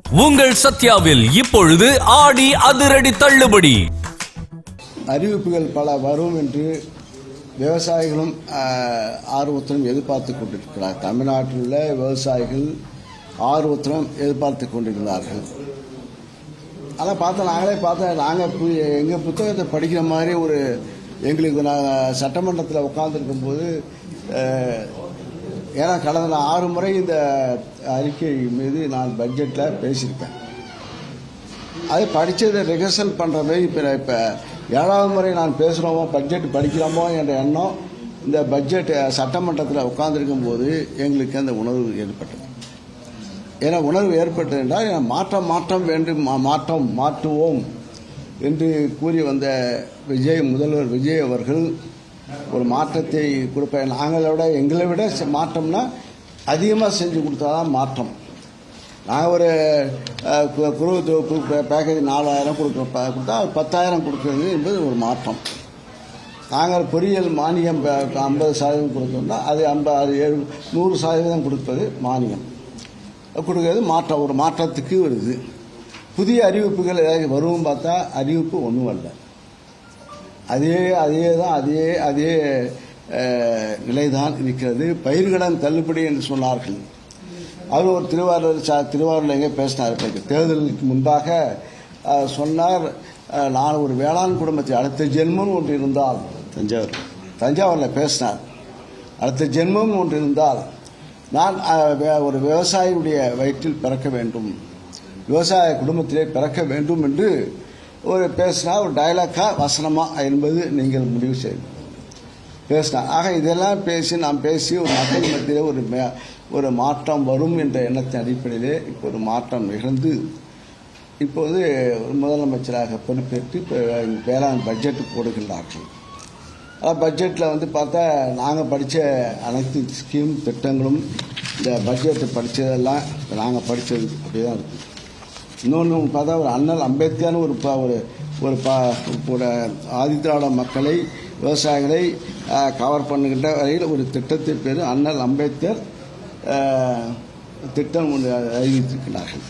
உங்கள் சத்யாவில் இப்பொழுது ஆடி அதிரடி தள்ளுபடி. அறிவிப்புகள் பல வரும் என்று விவசாயிகளும் ஆர்வத்துடன் எதிர்பார்த்து கொண்டிருக்கிறார். தமிழ்நாட்டில் உள்ள விவசாயிகள் ஆர்வத்துடன் எதிர்பார்த்து கொண்டிருக்கிறார்கள். ஆனால் நாங்கள் எங்கள் புத்தகத்தை படிக்கிற மாதிரி எங்களுக்கு நாங்கள் சட்டமன்றத்தில் உட்கார்ந்துருக்கும் போது, ஏன்னா கடந்த 6 முறை இந்த அறிக்கை மீது நான் பட்ஜெட்டில் பேசியிருப்பேன். அது படித்ததை ரிகர்சல் பண்ணுற மாதிரி இப்போ 7வது முறை நான் பேசுகிறோமோ பட்ஜெட் படிக்கிறோமோ என்ற எண்ணம் இந்த பட்ஜெட் சட்டமன்றத்தில் உட்கார்ந்துருக்கும் போது எங்களுக்கு அந்த உணர்வு ஏற்பட்டது. ஏன்னா உணர்வு ஏற்பட்டது என்றால் மாற்றம் வேண்டும், மாற்றுவோம் என்று கூறி வந்த முதல்வர் விஜய் அவர்கள் ஒரு மாற்றத்தை கொடுப்பேன். எங்களை விட மாற்றம்னா அதிகமாக செஞ்சு கொடுத்தாதான் மாற்றம். நாங்கள் ஒரு குறு தொகுப்பு பேக்கேஜ் 4000 கொடுத்தா 10,000 கொடுக்குறது என்பது ஒரு மாற்றம். நாங்கள் பொறியியல் மானியம் 50% கொடுத்தோம்னா அது 100% கொடுப்பது மானியம் கொடுக்கறது மாற்றம். ஒரு மாற்றத்துக்கு வருது. புதிய அறிவிப்புகள் ஏதாவது வரும் பார்த்தா அறிவிப்பு ஒன்றும் அல்ல. அதே நிலைதான் இருக்கிறது. பயிர்கடன் தள்ளுபடி என்று சொன்னார்கள். அவர் ஒரு திருவாரூரில் எங்கே பேசினார். தேர்தலுக்கு முன்பாக சொன்னார், நான் ஒரு வேளாண் குடும்பத்தில் அடுத்த ஜென்மம் ஒன்று இருந்தால், தஞ்சாவூரில் பேசினார், அடுத்த ஜென்மம் ஒன்று இருந்தால் நான் ஒரு விவசாயியுடைய வயிற்றில் பிறக்க வேண்டும், விவசாய குடும்பத்திலே பிறக்க வேண்டும் என்று ஒரு பேசினா, ஒரு டைலாக்கா வசனமா என்பது நீங்கள் முடிவு செய்யணும் பேசினா. ஆக இதெல்லாம் நாம் பேசி ஒரு மக்கள் மத்தியில் ஒரு மாற்றம் வரும் என்ற எண்ணத்தின் அடிப்படையிலே இப்போ ஒரு மாற்றம் நிகழ்ந்து இப்போது முதலமைச்சராக பொறுப்பேற்று வேளாண் பட்ஜெட் போடுகின்றார்கள். பட்ஜெட்டில் பார்த்தா நாங்கள் படித்த அனைத்து ஸ்கீம் திட்டங்களும் இந்த பட்ஜெட்டை படித்ததெல்லாம் நாங்கள் படித்தது அப்படியே தான் இருக்குது. இன்னொன்று பார்த்தா ஒரு அண்ணல் அம்பேத்கர்னு ஒரு ஆதிதிராவிட மக்களை, விவசாயிகளை கவர் பண்ணுகின்ற வரையில் ஒரு திட்டத்தின் பேர் அண்ணல் அம்பேத்கர் திட்டம் ஒன்று அறிவித்திருக்கிறார்கள்.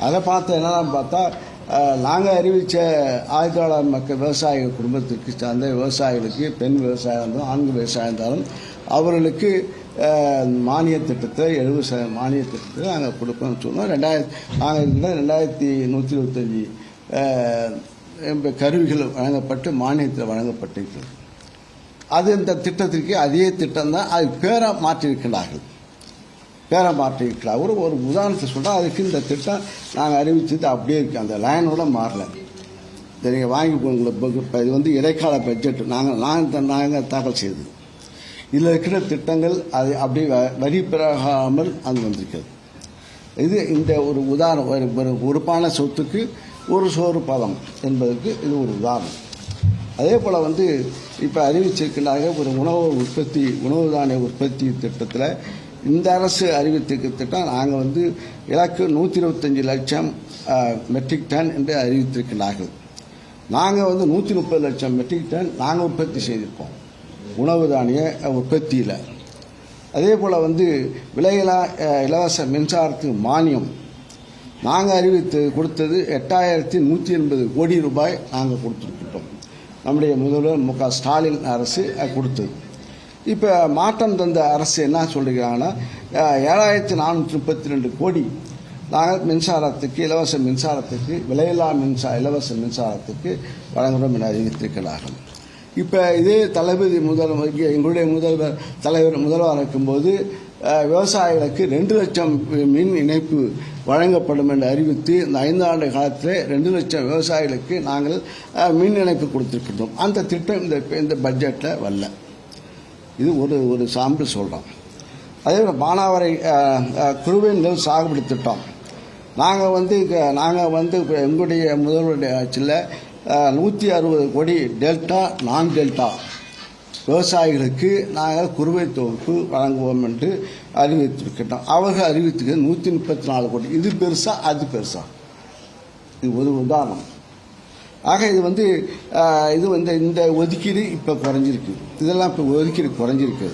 அதை என்னென்னு பார்த்தா நாங்கள் அறிவித்த ஆதிதிராவிட மக்கள் விவசாய குடும்பத்திற்கு சார்ந்த விவசாயிகளுக்கு, பெண் விவசாயம் இருந்தாலும் ஆண் விவசாயம் இருந்தாலும் அவர்களுக்கு மானிய திட்டத்தை 70% மானிய திட்டத்தை நாங்கள் கொடுப்போம்னு சொன்னோம். நாங்கள் 2125 கருவிகள் வழங்கப்பட்டு மானியத்தில் வழங்கப்பட்டிருக்கிறது. அது இந்த திட்டத்திற்கு அதே திட்டம் தான். அது பேரை மாற்றியிருக்கிறார்கள். ஒரு உதாரணத்தை சொல்கிறோம். அதுக்கு இந்த திட்டம் நாங்கள் அறிவிச்சது அப்படியே இருக்கு, அந்த லைனோட மாறல. இதை நீங்கள் வாங்கி உங்களுக்கு இது இடைக்கால பட்ஜெட் நாங்கள் தாக்கல் செய்தது. இதில் இருக்கிற திட்டங்கள் அது அப்படியே வரி பெறாமல் அது வந்திருக்கிறது. இது இந்த ஒரு உதாரணம். ஒரு உறுப்பான சொத்துக்கு ஒரு சோறு பதம் என்பதற்கு இது ஒரு உதாரணம். அதே போல் இப்போ அறிவிச்சிருக்கிறார்கள் ஒரு உணவு தானிய உற்பத்தி திட்டத்தில் இந்த அரசு அறிவித்திருக்க திட்டம் நாங்கள் இலக்கு 125 லட்சம் மெட்ரிக் டன் என்று அறிவித்திருக்கிறார்கள். நாங்கள் 130 லட்சம் மெட்ரிக் டன் நாங்கள் உற்பத்தி செய்திருக்கோம் உணவு தானிய உற்பத்தியில். அதே போல் விலையில்லா இலவச மின்சாரத்துக்கு மானியம் நாங்கள் கொடுத்தது 8180 கோடி ரூபாய் நாங்கள் கொடுத்துருக்கிட்டோம். நம்முடைய முதல்வர் மு.க. ஸ்டாலின் அரசு கொடுத்தது. இப்போ மாற்றம் தந்த அரசு என்ன சொல்லிக்கிறாங்கன்னா 7432 கோடி நாங்கள் மின்சாரத்துக்கு, இலவச மின்சாரத்துக்கு, விலையில்லா இலவச மின்சாரத்துக்கு வழங்குகிறோம் என அறிவித்திருக்கிறார்கள். இப்போ இதே தளபதி எங்களுடைய முதல்வர் இருக்கும்போது விவசாயிகளுக்கு 2 லட்சம் மின் இணைப்பு வழங்கப்படும் என்று அறிவித்து இந்த 5 ஆண்டு காலத்தில் 2 லட்சம் விவசாயிகளுக்கு நாங்கள் மின் இணைப்பு கொடுத்திருக்கின்றோம். அந்த திட்டம் இந்த பட்ஜெட்டில் வரல. இது ஒரு சாம்பிள் சொல்கிறோம். அதே போல் மானாவாரி குறுவை நெல் சாகுபடி திட்டம் நாங்கள் எங்களுடைய முதல்வருடைய ஆட்சியில் 160 கோடி டெல்டா நான் டெல்டா விவசாயிகளுக்கு நாங்கள் குறுவை தொகுப்பு வழங்குவோம் என்று அறிவித்திருக்கின்றோம். அவர்கள் அறிவித்திருக்க 134 கோடி. இது பெருசா அது பெருசா? இது ஒரு உதாரணம். ஆக இது இந்த ஒதுக்கீடு இப்போ குறைஞ்சிருக்கு. இதெல்லாம் இப்போ ஒதுக்கீடு குறைஞ்சிருக்கு.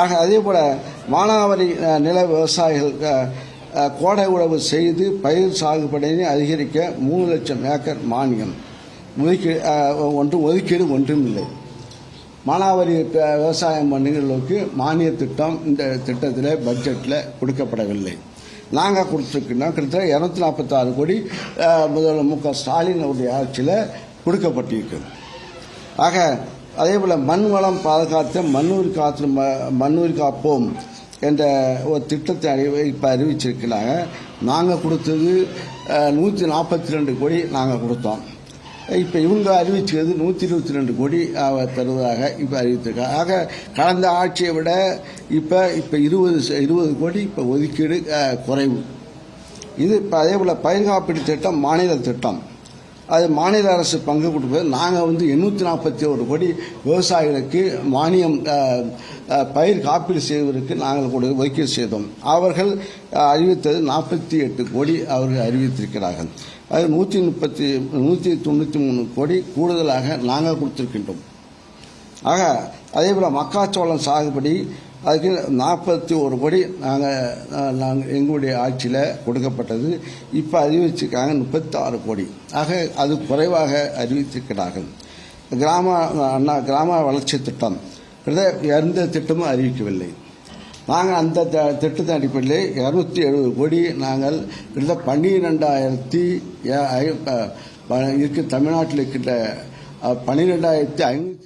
ஆக அதே போல் மானாவாரி நில விவசாயிகள் கோடை உழவு செய்து பயிர் சாகுபடியை அதிகரிக்க 3 லட்சம் ஏக்கர் மானியம் ஒதுக்கீடு ஒன்றும் இல்லை. மானாவாரி விவசாயம் பண்ணுங்களுக்கு மானிய திட்டம் இந்த திட்டத்தில் பட்ஜெட்டில் கொடுக்கப்படவில்லை. நாங்கள் கொடுத்துருக்கோம். கிட்டத்தட்ட 246 கோடி முதல்வர் மு.க. ஸ்டாலின் அவருடைய ஆட்சியில் கொடுக்கப்பட்டிருக்கு. ஆக அதே போல் மண் வளம் பாதுகாத்த மண்ணுயிர் காப்போம் என்ற ஒரு திட்டத்தை இப்போ அறிவிச்சிருக்கிறாங்க. நாங்கள் கொடுத்தது 142 கோடி நாங்கள் கொடுத்தோம். இப்போ இவங்க அறிவிச்சது 122 கோடி தருவதாக இப்போ அறிவித்திருக்காங்க. ஆக கடந்த ஆட்சியை விட இப்போ 20 கோடி இப்போ ஒதுக்கீடு குறைவு. இது இப்போ அதே போல் பயிர் காப்பீடு திட்டம் மாநில திட்டம். அது மாநில அரசு பங்கு கொடுப்பது. நாங்கள் 841 கோடி விவசாயிகளுக்கு மானியம் பயிர் காப்பீடு செய்வதற்கு நாங்கள் ஒதுக்கீடு செய்தோம். அவர்கள் அறிவித்தது 48 கோடி அவர்கள் அறிவித்திருக்கிறார்கள். அது 193 கோடி கூடுதலாக நாங்கள் கொடுத்திருக்கின்றோம். ஆக அதே போல் மக்காச்சோளம் சாகுபடி அதுக்கு 41 கோடி நாங்கள் எங்களுடைய ஆட்சியில் கொடுக்கப்பட்டது. இப்போ அறிவிச்சிருக்காங்க 36 கோடி. ஆக அது குறைவாக அறிவித்திருக்கிறார்கள். கிராம வளர்ச்சி திட்டம் எந்த திட்டமும் அறிவிக்கவில்லை. நாங்கள் அந்த திட்டத்தின் அடிப்படையில் 270 கோடி நாங்கள் கிட்டத்தட்ட 12,000 தமிழ்நாட்டில் இருக்கின்ற 12,500